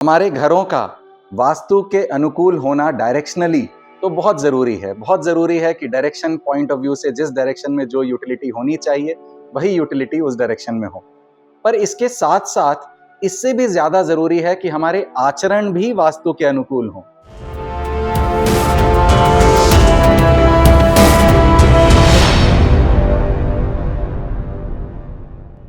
हमारे घरों का वास्तु के अनुकूल होना डायरेक्शनली तो बहुत ज़रूरी है। बहुत ज़रूरी है कि डायरेक्शन पॉइंट ऑफ व्यू से जिस डायरेक्शन में जो यूटिलिटी होनी चाहिए वही यूटिलिटी उस डायरेक्शन में हो। पर इसके साथ साथ इससे भी ज़्यादा ज़रूरी है कि हमारे आचरण भी वास्तु के अनुकूल हों।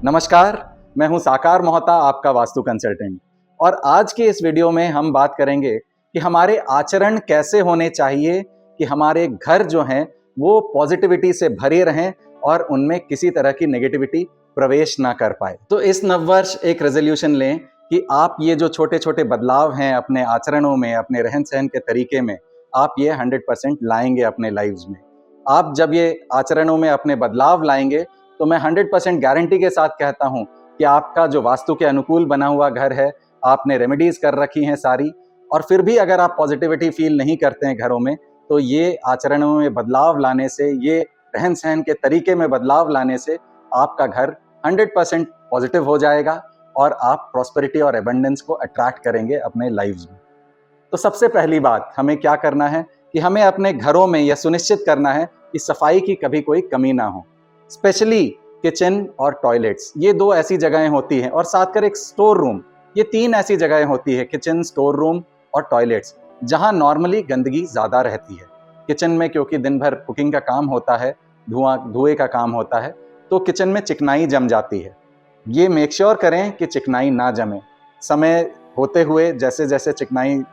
नमस्कार, मैं हूं साकार मोहता, आपका वास्तु कंसल्टेंट। और आज के इस वीडियो में हम बात करेंगे कि हमारे आचरण कैसे होने चाहिए कि हमारे घर जो हैं वो पॉजिटिविटी से भरे रहें और उनमें किसी तरह की नेगेटिविटी प्रवेश ना कर पाए। तो इस नववर्ष एक रेजोल्यूशन लें कि आप ये जो छोटे छोटे बदलाव हैं अपने आचरणों में, अपने रहन सहन के तरीके में, आप ये 100% लाएंगे अपने लाइव्स में। आप जब ये आचरणों में अपने बदलाव लाएंगे तो मैं 100% गारंटी के साथ कहता हूं कि आपका जो वास्तु के अनुकूल बना हुआ घर है, आपने रेमेडीज कर रखी हैं सारी, और फिर भी अगर आप पॉजिटिविटी फील नहीं करते हैं घरों में, तो ये आचरणों में बदलाव लाने से, ये रहन सहन के तरीके में बदलाव लाने से आपका घर 100% पॉजिटिव हो जाएगा और आप प्रॉस्पेरिटी और एबंडेंस को अट्रैक्ट करेंगे अपने लाइव्स में। तो सबसे पहली बात हमें क्या करना है कि हमें अपने घरों में यह सुनिश्चित करना है कि सफाई की कभी कोई कमी ना हो। स्पेशली किचन और टॉयलेट्स, ये दो ऐसी जगहें होती हैं, और साथ कर एक स्टोर रूम, ये तीन ऐसी जगहें होती है, किचन, स्टोर रूम और टॉयलेट्स, जहां नॉर्मली गंदगी ज़्यादा रहती है। किचन में क्योंकि दिन भर कुकिंग का काम होता है, धुएं का काम होता है, तो किचन में चिकनाई जम जाती है। ये मेक श्योर करें कि चिकनाई ना जमे। समय होते हुए जैसे जैसे चिकनाई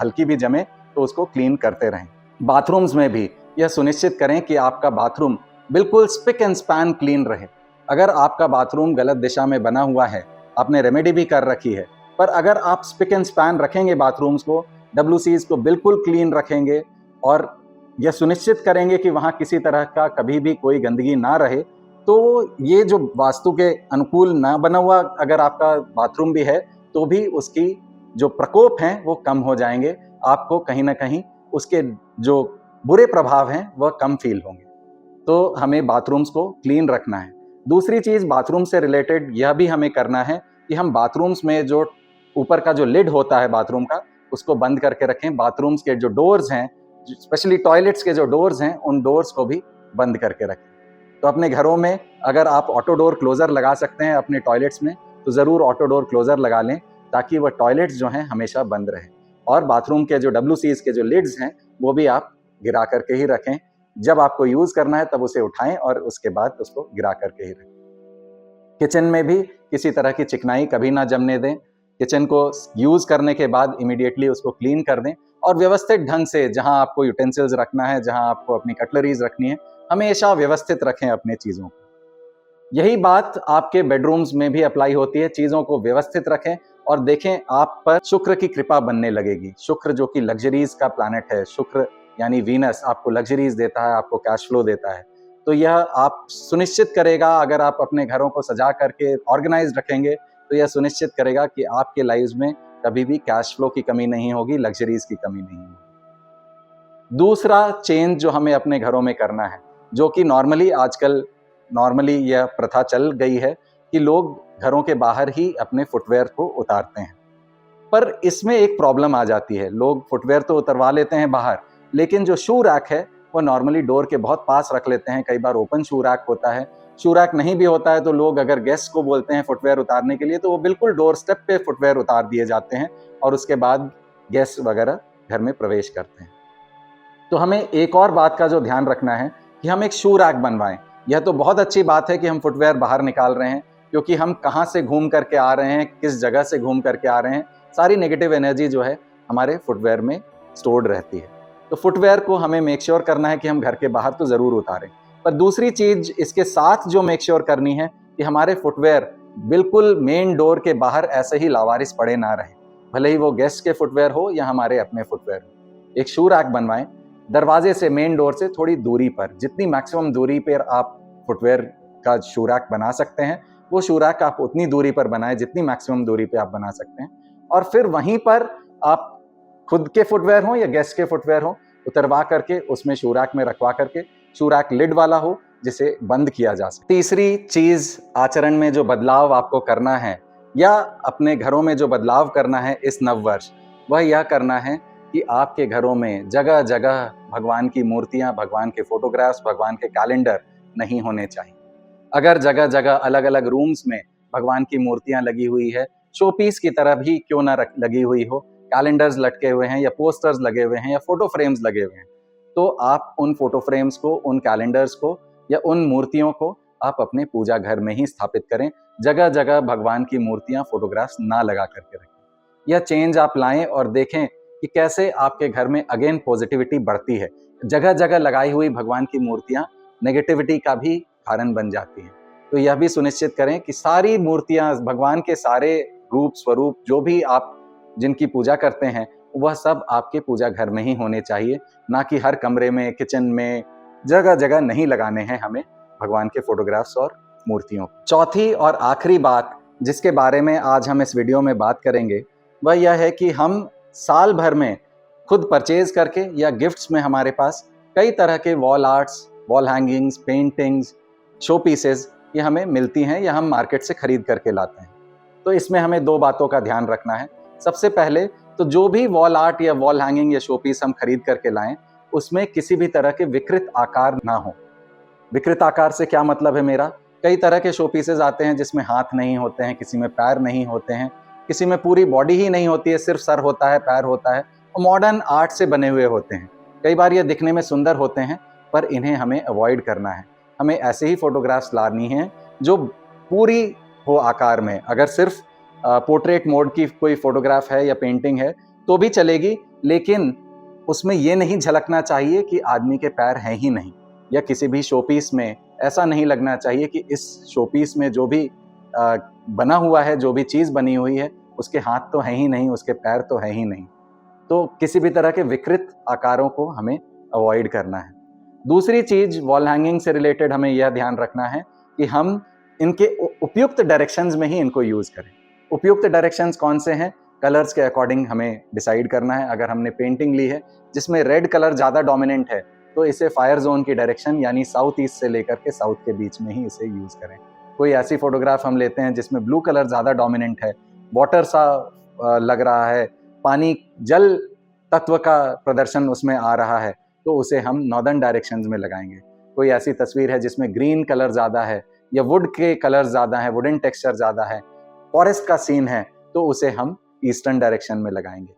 हल्की भी जमे तो उसको क्लीन करते रहें। बाथरूम्स में भी यह सुनिश्चित करें कि आपका बाथरूम बिल्कुल स्पिक एंड स्पैन क्लीन रहे। अगर आपका बाथरूम गलत दिशा में बना हुआ है, आपने रेमेडी भी कर रखी है, पर अगर आप स्पिक एंड स्पैन रखेंगे बाथरूम्स को, WCs को बिल्कुल क्लीन रखेंगे और यह सुनिश्चित करेंगे कि वहाँ किसी तरह का कभी भी कोई गंदगी ना रहे, तो ये जो वास्तु के अनुकूल ना बना हुआ अगर आपका बाथरूम भी है, तो भी उसकी जो प्रकोप हैं वो कम हो जाएंगे। आपको कहीं ना कहीं उसके जो बुरे प्रभाव हैं वह कम फील होंगे। तो हमें बाथरूम्स को क्लीन रखना है। दूसरी चीज़ बाथरूम से रिलेटेड यह भी हमें करना है कि हम बाथरूम्स में जो ऊपर का जो लिड होता है बाथरूम का, उसको बंद करके रखें। बाथरूम्स के जो डोर्स हैं, स्पेशली टॉयलेट्स के जो डोर्स हैं, उन डोर्स को भी बंद करके रखें। तो अपने घरों में अगर आप ऑटो डोर क्लोज़र लगा सकते हैं अपने टॉयलेट्स में, तो ज़रूर ऑटो डोर क्लोज़र लगा लें, ताकि वह टॉयलेट्स जो हैं हमेशा बंद रहें। और बाथरूम के जो WCs के जो लिड्स हैं वो भी आप गिरा करके ही रखें। जब आपको यूज़ करना है तब उसे उठाएं और उसके बाद उसको गिरा करके ही रखें। किचन में भी किसी तरह की चिकनाई कभी ना जमने दें। किचन को यूज़ करने के बाद इमीडिएटली उसको क्लीन कर दें और व्यवस्थित ढंग से, जहां आपको यूटेंसिल्स रखना है, जहां आपको अपनी कटलरीज रखनी है, हमेशा व्यवस्थित रखें अपने चीज़ों को। यही बात आपके बेडरूम्स में भी अप्लाई होती है। चीज़ों को व्यवस्थित रखें और देखें आप पर शुक्र की कृपा बनने लगेगी। शुक्र जो कि लग्जरीज का प्लैनेट है, शुक्र यानी वीनस आपको लग्जरीज देता है, आपको कैश फ्लो देता है। तो यह आप सुनिश्चित करेगा, अगर आप अपने घरों को सजा करके ऑर्गेनाइज रखेंगे, तो यह सुनिश्चित करेगा कि आपके लाइफ में कभी भी कैश फ्लो की कमी नहीं होगी, लग्जरीज की कमी नहीं होगी। दूसरा चेंज जो हमें अपने घरों में करना है, जो कि नॉर्मली यह प्रथा चल गई है कि लोग घरों के बाहर ही अपने फुटवेयर को उतारते हैं। पर इसमें एक प्रॉब्लम आ जाती है। लोग फुटवेयर तो उतरवा लेते हैं बाहर, लेकिन जो शू रैक है वो नॉर्मली डोर के बहुत पास रख लेते हैं। कई बार ओपन शू रैक होता है, शू रैक नहीं भी होता है, तो लोग अगर गेस्ट को बोलते हैं फुटवेयर उतारने के लिए, तो वो बिल्कुल डोर स्टेप पे फुटवेयर उतार दिए जाते हैं और उसके बाद गेस्ट वगैरह घर में प्रवेश करते हैं। तो हमें एक और बात का जो ध्यान रखना है कि हम एक शू रैक बनवाएं। यह तो बहुत अच्छी बात है कि हम फुटवेयर बाहर निकाल रहे हैं, क्योंकि हम कहाँ से घूम करके आ रहे हैं, किस जगह से घूम करके आ रहे हैं, सारी नेगेटिव एनर्जी जो है हमारे फुटवेयर में स्टोर्ड रहती है। तो फुटवेयर को हमें मेक श्योर करना है कि हम घर के बाहर तो ज़रूर उतारें। पर दूसरी चीज़ इसके साथ जो मेक श्योर करनी है कि हमारे फुटवेयर बिल्कुल मेन डोर के बाहर ऐसे ही लावारिस पड़े ना रहें, भले ही वो गेस्ट के फुटवेयर हो या हमारे अपने फुटवेयर हो। एक शू रैक बनवाएं, दरवाजे से, मेन डोर से थोड़ी दूरी पर, जितनी मैक्सिमम दूरी पर आप फुटवेयर का शू रैक बना सकते हैं, वो शू रैक आप उतनी दूरी पर बनाएं जितनी मैक्सिमम दूरी पे आप बना सकते हैं। और फिर वहीं पर आप खुद के फुटवेयर हो या गेस्ट के फुटवेयर हो, उतरवा करके उसमें शू रैक में रखवा करके, शू रैक लिड वाला हो जिसे बंद किया जा सके। तीसरी चीज आचरण में जो बदलाव आपको करना है, या अपने घरों में जो बदलाव करना है इस नववर्ष, वह यह करना है कि आपके घरों में जगह जगह भगवान की मूर्तियां, भगवान के फोटोग्राफ्स, भगवान के कैलेंडर नहीं होने चाहिए। अगर जगह जगह अलग अलग रूम्स में भगवान की मूर्तियां लगी हुई है, शोपीस की तरह भी क्यों ना लगी हुई हो, कैलेंडर्स लटके हुए हैं या पोस्टर्स लगे हुए हैं या फोटो फ्रेम्स लगे हुए हैं, तो आप उन फोटो फ्रेम्स को, उन कैलेंडर्स को या उन मूर्तियों को आप अपने पूजा घर में ही स्थापित करें। जगह जगह भगवान की मूर्तियां, फोटोग्राफ्स ना लगा करके रखें। यह चेंज आप लाएं और देखें कि कैसे आपके घर में अगेन पॉजिटिविटी बढ़ती है। जगह जगह लगाई हुई भगवान की मूर्तियां नेगेटिविटी का भी कारण बन जाती हैं। तो यह भी सुनिश्चित करें कि सारी मूर्तियां, भगवान के सारे रूप स्वरूप जो भी आप जिनकी पूजा करते हैं, वह सब आपके पूजा घर में ही होने चाहिए, ना कि हर कमरे में, किचन में, जगह जगह नहीं लगाने हैं हमें भगवान के फोटोग्राफ्स और मूर्तियों। चौथी और आखिरी बात जिसके बारे में आज हम इस वीडियो में बात करेंगे, वह यह है कि हम साल भर में खुद परचेज करके या गिफ्ट्स में हमारे पास कई तरह के wall arts, wall hangings, paintings, show pieces ये हमें मिलती हैं या हम मार्केट से खरीद करके लाते हैं। तो इसमें हमें दो बातों का ध्यान रखना है। सबसे पहले तो जो भी वॉल आर्ट या वॉल हैंगिंग या शो पीस हम खरीद करके लाएं, उसमें किसी भी तरह के विकृत आकार ना हो। विकृत आकार से क्या मतलब है मेरा? कई तरह के शो पीसेज आते हैं जिसमें हाथ नहीं होते हैं, किसी में पैर नहीं होते हैं, किसी में पूरी बॉडी ही नहीं होती है, सिर्फ सर होता है, पैर होता है, और मॉडर्न आर्ट से बने हुए होते हैं। कई बार ये दिखने में सुंदर होते हैं, पर इन्हें हमें अवॉइड करना है। हमें ऐसे ही फोटोग्राफ्स लानी हैं जो पूरी हो आकार में। अगर सिर्फ पोर्ट्रेट मोड की कोई फोटोग्राफ है या पेंटिंग है तो भी चलेगी, लेकिन उसमें ये नहीं झलकना चाहिए कि आदमी के पैर हैं ही नहीं, या किसी भी शोपीस में ऐसा नहीं लगना चाहिए कि इस शोपीस में जो भी बना हुआ है, जो भी चीज़ बनी हुई है, उसके हाथ तो हैं ही नहीं, उसके पैर तो हैं ही नहीं। तो किसी भी तरह के विकृत आकारों को हमें अवॉइड करना है। दूसरी चीज वॉल हैंगिंग से रिलेटेड हमें यह ध्यान रखना है कि हम इनके उपयुक्त डायरेक्शंस में ही इनको यूज करें। उपयुक्त डायरेक्शंस कौन से हैं? कलर्स के अकॉर्डिंग हमें डिसाइड करना है। अगर हमने पेंटिंग ली है जिसमें रेड कलर ज़्यादा डोमिनेंट है, तो इसे फायर जोन की डायरेक्शन यानी साउथ ईस्ट से लेकर के साउथ के बीच में ही इसे यूज करें। कोई ऐसी फोटोग्राफ हम लेते हैं जिसमें ब्लू कलर ज़्यादा डोमिनेंट है, वाटर सा लग रहा है, पानी, जल तत्व का प्रदर्शन उसमें आ रहा है, तो उसे हम नॉर्दर्न डायरेक्शंस में लगाएंगे। कोई ऐसी तस्वीर है जिसमें ग्रीन कलर ज़्यादा है या वुड के कलर ज़्यादा है, वुडन टेक्सचर ज़्यादा है, फॉरेस्ट का सीन है, तो उसे हम ईस्टर्न डायरेक्शन में लगाएंगे।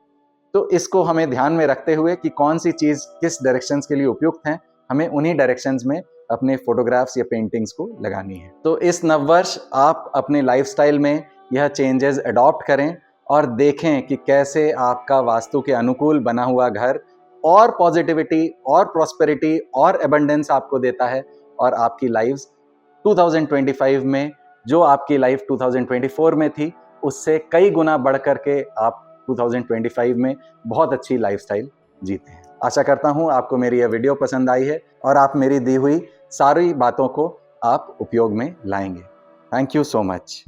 तो इसको हमें ध्यान में रखते हुए कि कौन सी चीज़ किस डायरेक्शंस के लिए उपयुक्त हैं, हमें उन्हीं डायरेक्शंस में अपने फोटोग्राफ्स या पेंटिंग्स को लगानी है। तो इस नववर्ष आप अपने लाइफस्टाइल में यह चेंजेस अडॉप्ट करें और देखें कि कैसे आपका वास्तु के अनुकूल बना हुआ घर और पॉजिटिविटी और प्रॉस्पेरिटी और एबंडेंस आपको देता है, और आपकी लाइफ 2025 में जो आपकी लाइफ 2024 में थी उससे कई गुना बढ़ करके आप 2025 में बहुत अच्छी लाइफस्टाइल जीते हैं। आशा करता हूं आपको मेरी यह वीडियो पसंद आई है और आप मेरी दी हुई सारी बातों को आप उपयोग में लाएंगे। Thank you so much.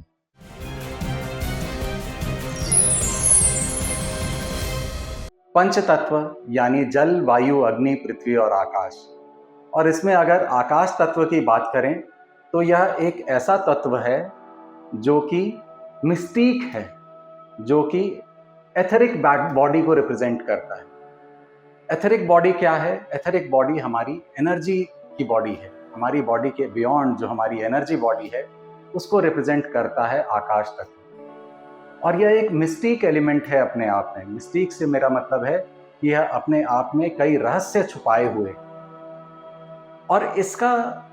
पंच तत्व यानी जल, वायु, अग्नि, पृथ्वी और आकाश। और इसमें अगर आकाश तत्व की बात करें तो यह एक ऐसा तत्व है जो कि मिस्टीक है, जो कि एथरिक बॉडी को रिप्रेजेंट करता है। एथरिक बॉडी क्या है? एथरिक बॉडी हमारी एनर्जी की बॉडी है। हमारी बॉडी के बियॉन्ड जो हमारी एनर्जी बॉडी है उसको रिप्रेजेंट करता है आकाश तत्व। और यह एक मिस्टीक एलिमेंट है अपने आप में। मिस्टीक से मेरा मतलब है कि यह अपने आप में कई रहस्य छुपाए हुए, और इसका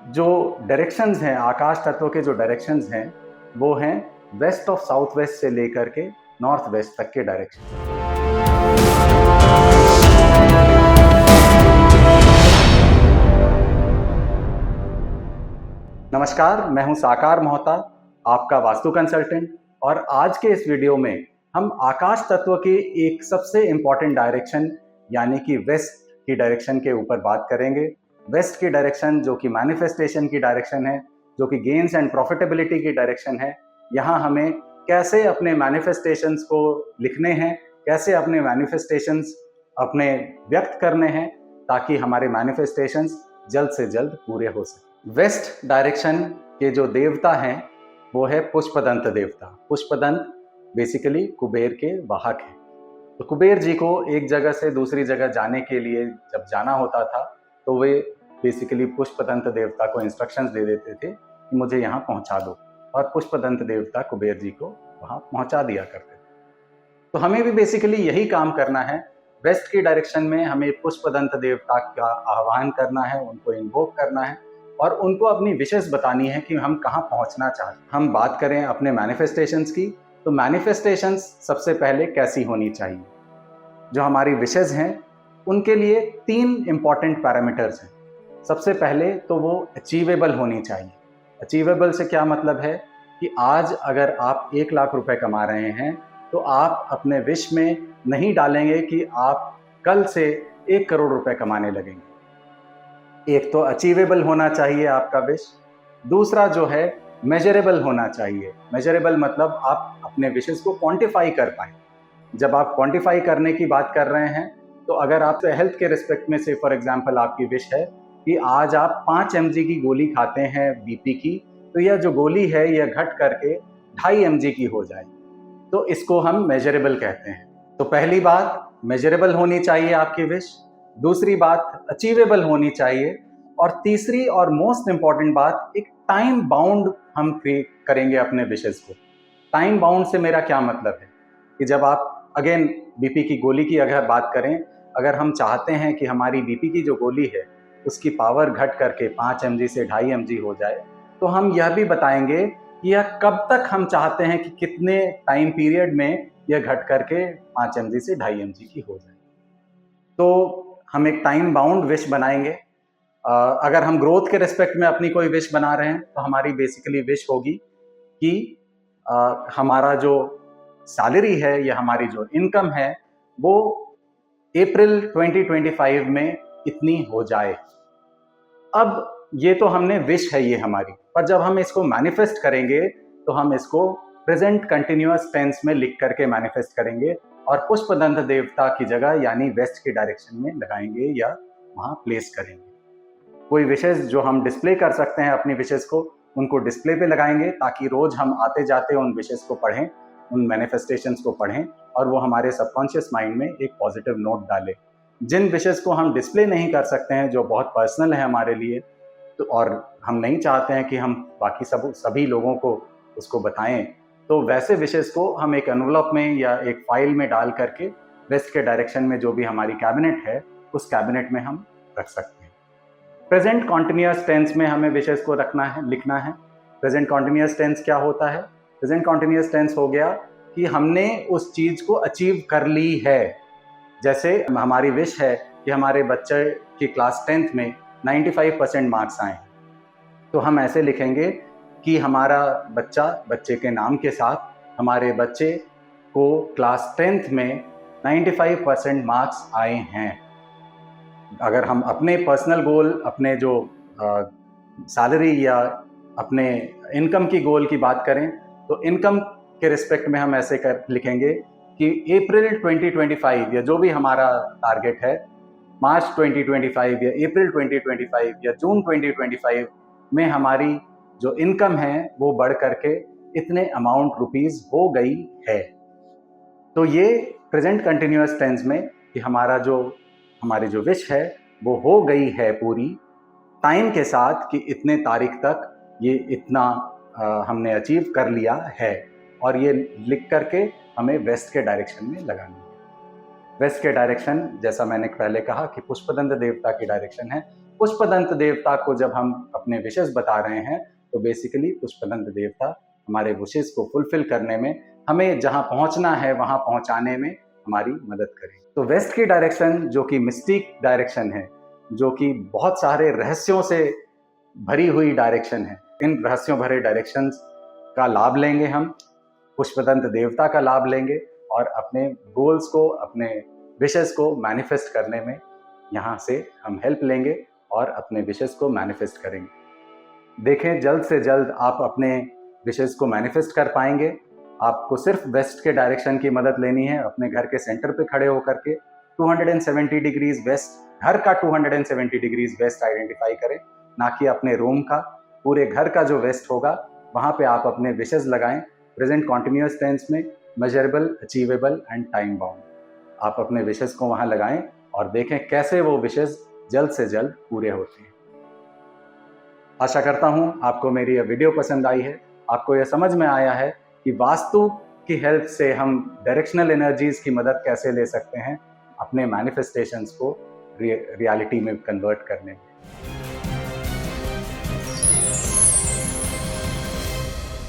जो डायरेक्शंस हैं, आकाश तत्व के जो डायरेक्शंस हैं, वो हैं वेस्ट ऑफ साउथ वेस्ट से लेकर के नॉर्थ वेस्ट तक के डायरेक्शन। नमस्कार, मैं हूं साकार मोहता, आपका वास्तु कंसल्टेंट, और आज के इस वीडियो में हम आकाश तत्व की एक सबसे इंपॉर्टेंट डायरेक्शन यानी कि वेस्ट की डायरेक्शन के ऊपर बात करेंगे। वेस्ट की डायरेक्शन जो कि मैनिफेस्टेशन की डायरेक्शन है, जो कि गेन्स एंड प्रॉफिटेबिलिटी की डायरेक्शन है। यहाँ हमें कैसे अपने मैनिफेस्टेशंस को लिखने हैं, कैसे अपने मैनिफेस्टेशंस अपने व्यक्त करने हैं, ताकि हमारे मैनिफेस्टेशंस जल्द से जल्द पूरे हो सके। वेस्ट डायरेक्शन के जो देवता हैं वो है पुष्पदंत देवता। पुष्पदंत बेसिकली कुबेर के वाहक हैं। तो कुबेर जी को एक जगह से दूसरी जगह जाने के लिए जब जाना होता था तो वे बेसिकली पुष्पदंत देवता को इंस्ट्रक्शंस दे देते थे कि मुझे यहाँ पहुँचा दो, और पुष्पदंत देवता कुबेर जी को वहाँ पहुँचा दिया करते थे। तो हमें भी बेसिकली यही काम करना है। वेस्ट की डायरेक्शन में हमें पुष्पदंत देवता का आह्वान करना है, उनको इन्वोक करना है और उनको अपनी विशेष बतानी है कि हम कहाँ पहुँचना चाहते हैं। हम बात करें अपने मैनिफेस्टेशंस की, तो मैनिफेस्टेशंस सबसे पहले कैसी होनी चाहिए? जो हमारी विशेष हैं उनके लिए 3 इंपॉर्टेंट पैरामीटर्स हैं। सबसे पहले तो वो अचीवेबल होनी चाहिए। अचीवेबल से क्या मतलब है कि आज अगर आप 1 लाख रुपए कमा रहे हैं तो आप अपने विश में नहीं डालेंगे कि आप कल से 1 करोड़ रुपए कमाने लगेंगे। एक तो अचीवेबल होना चाहिए आपका विश। दूसरा जो है मेजरेबल होना चाहिए। मेजरेबल मतलब आप अपने विशेस को क्वांटिफाई कर पाएं। जब आप क्वांटिफाई करने की बात कर रहे हैं तो अगर आप हेल्थ के रिस्पेक्ट में से फॉर एग्जांपल आपकी विश है कि आज आप 5 mg की गोली खाते हैं बीपी की, तो यह जो गोली है यह घट करके 2.5 mg की हो जाए, तो इसको हम मेजरेबल कहते हैं। तो पहली बात मेजरेबल होनी चाहिए आपकी विश, दूसरी बात अचीवेबल होनी चाहिए, और तीसरी और मोस्ट इंपॉर्टेंट बात एक टाइम बाउंड हम करेंगे अपने विशेस को। टाइम बाउंड से मेरा क्या मतलब है कि जब आप अगेन बीपी की गोली की अगर बात करें, अगर हम चाहते हैं कि हमारी बीपी की जो गोली है उसकी पावर घट करके 5 mg से 2.5 mg हो जाए, तो हम यह भी बताएंगे कि यह कब तक हम चाहते हैं कि कितने टाइम पीरियड में यह घट करके 5 mg से 2.5 mg की हो जाए। तो हम एक टाइम बाउंड विश बनाएंगे। अगर हम ग्रोथ के रिस्पेक्ट में अपनी कोई विश बना रहे हैं तो हमारी बेसिकली विश होगी कि हमारा जो सैलरी है या हमारी जो इनकम है वो अप्रैल 2025 में इतनी हो जाए। अब ये तो हमने विश है ये हमारी, पर जब हम इसको मैनिफेस्ट करेंगे तो हम इसको प्रेजेंट कंटिन्यूअस टेंस में लिख करके मैनिफेस्ट करेंगे और पुष्पदंत देवता की जगह यानी वेस्ट की डायरेक्शन में लगाएंगे या वहां प्लेस करेंगे। कोई विशेष जो हम डिस्प्ले कर सकते हैं अपनी विशेष को, उनको डिस्प्ले पे लगाएंगे ताकि रोज हम आते जाते उन विशेष को पढ़ें, उन मैनिफेस्टेशंस को पढ़ें और वो हमारे सबकॉन्शियस माइंड में एक पॉजिटिव नोट डाले। जिन विशेष को हम डिस्प्ले नहीं कर सकते हैं, जो बहुत पर्सनल है हमारे लिए, तो और हम नहीं चाहते हैं कि हम बाकी सभी लोगों को उसको बताएं, तो वैसे विशेष को हम एक एनवलप में या एक फाइल में डाल करके वेस्ट के डायरेक्शन में जो भी हमारी कैबिनेट है उस कैबिनेट में हम रख सकते हैं। प्रेजेंट कॉन्टिन्यूअस टेंस में हमें विशेष को रखना है, लिखना है। प्रेजेंट कॉन्टिन्यूअस टेंस क्या होता है? प्रेजेंट कॉन्टिन्यूअस टेंस हो गया कि हमने उस चीज को अचीव कर ली है। जैसे हमारी विश है कि हमारे बच्चे की क्लास 10th में 95% मार्क्स आए, तो हम ऐसे लिखेंगे कि हमारा बच्चे के नाम के साथ हमारे बच्चे को क्लास 10th में 95% मार्क्स आए हैं। अगर हम अपने पर्सनल गोल, अपने जो सैलरी या अपने इनकम की गोल की बात करें तो इनकम के रिस्पेक्ट में हम ऐसे लिखेंगे कि अप्रैल 2025 या जो भी हमारा टारगेट है, मार्च 2025 या अप्रैल 2025 या जून 2025 में हमारी जो इनकम है वो बढ़ करके इतने अमाउंट रुपीस हो गई है। तो ये प्रेजेंट कंटिन्यूअस टेंस में कि हमारी जो विश है वो हो गई है पूरी टाइम के साथ कि इतने तारीख तक ये इतना हमने अचीव कर लिया है, और ये लिख करके हमें वेस्ट के डायरेक्शन में लगानी है। वेस्ट के डायरेक्शन जैसा मैंने पहले कहा कि पुष्पदंत देवता की डायरेक्शन है। पुष्पदंत देवता को जब हम अपने विशेष बता रहे हैं तो बेसिकली पुष्पदंत देवता हमारे विशेष को फुलफिल करने में, हमें जहां पहुंचना है वहां पहुंचाने में हमारी मदद करें। तो वेस्ट की डायरेक्शन जो कि मिस्टिक डायरेक्शन है, जो कि बहुत सारे रहस्यों से भरी हुई डायरेक्शन है, इन रहस्यों भरे डायरेक्शंस का लाभ लेंगे हम, पुष्पदंत देवता का लाभ लेंगे और अपने गोल्स को, अपने विशेस को मैनिफेस्ट करने में यहाँ से हम हेल्प लेंगे और अपने विशेस को मैनिफेस्ट करेंगे। देखें जल्द से जल्द आप अपने विशेस को मैनिफेस्ट कर पाएंगे। आपको सिर्फ वेस्ट के डायरेक्शन की मदद लेनी है। अपने घर के सेंटर पे खड़े होकर के 270 डिग्रीज वेस्ट, घर का 270 डिग्रीज वेस्ट आइडेंटिफाई करें, ना कि अपने रूम का। पूरे घर का जो वेस्ट होगा वहाँ पे आप अपने विशेज़ लगाएं, प्रेजेंट कॉन्टिन्यूस टेंस में, measurable, achievable and time bound. आप अपने विशेज़ को वहाँ लगाएं और देखें कैसे वो विशेज़ जल्द से जल्द पूरे होते हैं। आशा करता हूँ आपको मेरी यह वीडियो पसंद आई है, आपको यह समझ में आया है कि वास्तु की हेल्प से हम डायरेक्शनल एनर्जीज की मदद कैसे ले सकते हैं अपने मैनिफेस्टेशंस को रियलिटी में कन्वर्ट करने में।